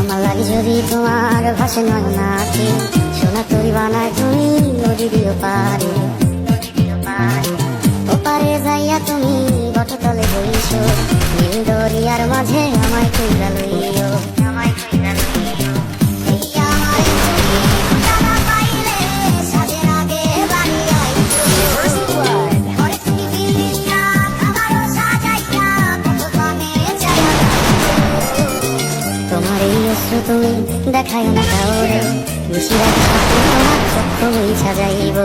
আমার লাগে যদি তোমার ভাষে নয় নাকি সোনা তরি বানায় তুমি নদী দিও পারে ওপারে যাইয়া তুমি বটতলে বইছো নীল দরিয়ার মাঝে আমায় কইরা লইও তুমি দেখায় না কাউরে বেশি রাত তোমার চক্ষু ইচ্ছা যাইব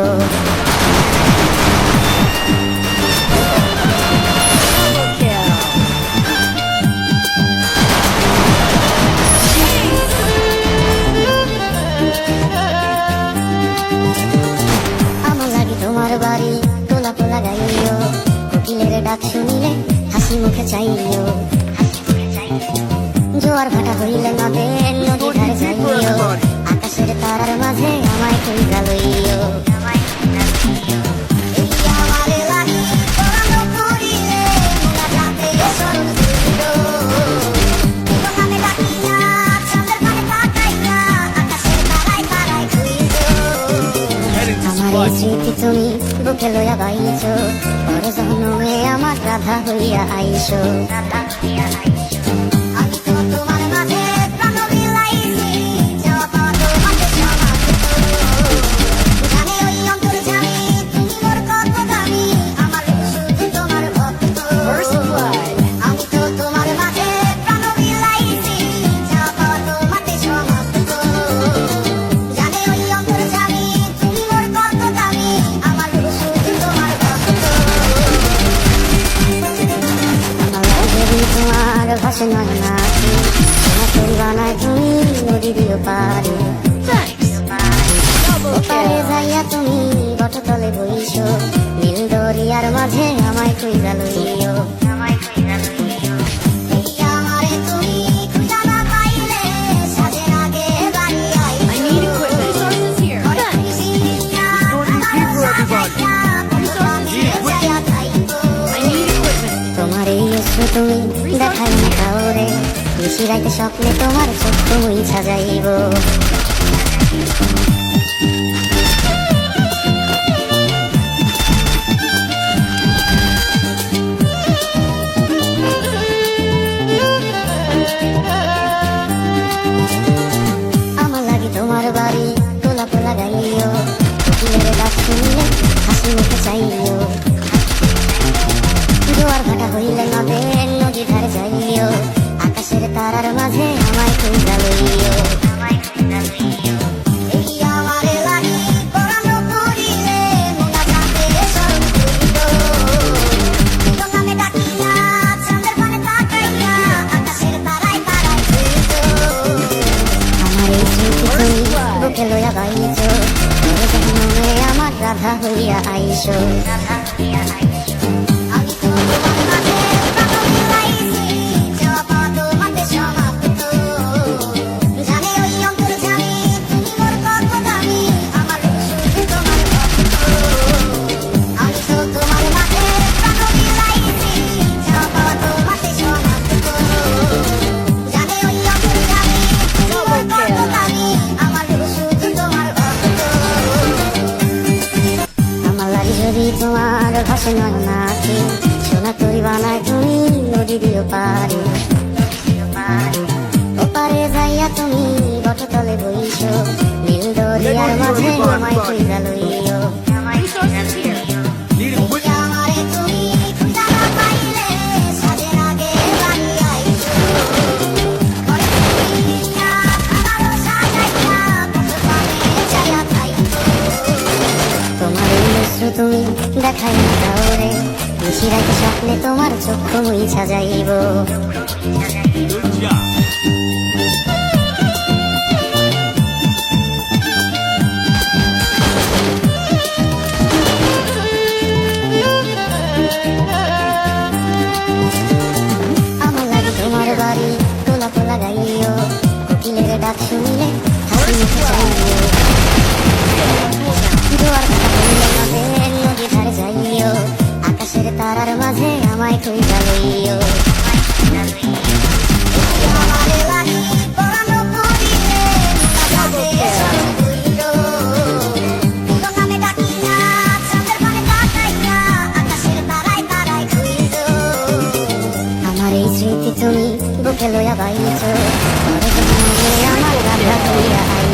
আমার লাগে তোমার বাড়ি তোলা পোলা গাইও কোকিলের ডাক শুনিলে হাসি মুখে চাইও জোয়ার ভাটা হইলে নদের নদী ধারে যাইও আকাশের তারার মাঝে আমায় কইরা লইও আমার স্মৃতি তুমি বুকে লইয়া বাইছো পর জন্মে আমার রাধা হইয়া আইসো ভাষে নয় নাকি সোনা তরি বানায় তুমি নদী দিও পারে ওপারে যাইয়া তুমি বটতলে বইছো নীল দরিয়ার মাঝে আমায় কইরা লইও তোমার এই তুমি দেখায় না কাউরে বেশি রাইতে স্বপ্নে তোমার চক্ষু ইচ্ছা যাইব আমার লাগে তোমার বাড়ি তোলা পোলা গাইও কোকিলের ডাক শুনিলে হাসি মুখে চাইও জোয়ার ভাটা হইলে নদের নদী ধারে যাইও আকাশের তারার মাঝে আমায় কইরা লইও আমার এই স্মৃতি তুমি বুকে লইয়া বাইছো আমার রাধা হইয়া আইসো তোমার ভাষে নয় নাকি সোনা তরি বানায় তুমি নদী দিও পারে ওপারে যাইয়া তুমি বটতলে বইছো নীল দরিয়ার মাঝে আমায় কইরা লইও তুমি দেখায় না কাউরে বেশি রাতে স্বপ্নে তোমার চক্ষু ইচ্ছা যাইব আমার লাগে তোমার বাড়ি তোলা পোলা গাইও কোকিলের ডাক শুনিলে হাসি মুখে চাইও জোয়ার ভাটা হইলে নদের নদী ধারে যাইও আকাশের তারার মাঝে আমায় কইরা লইও বুকে লইয়া বাইছো আমার গাভা তুইয়া আইছো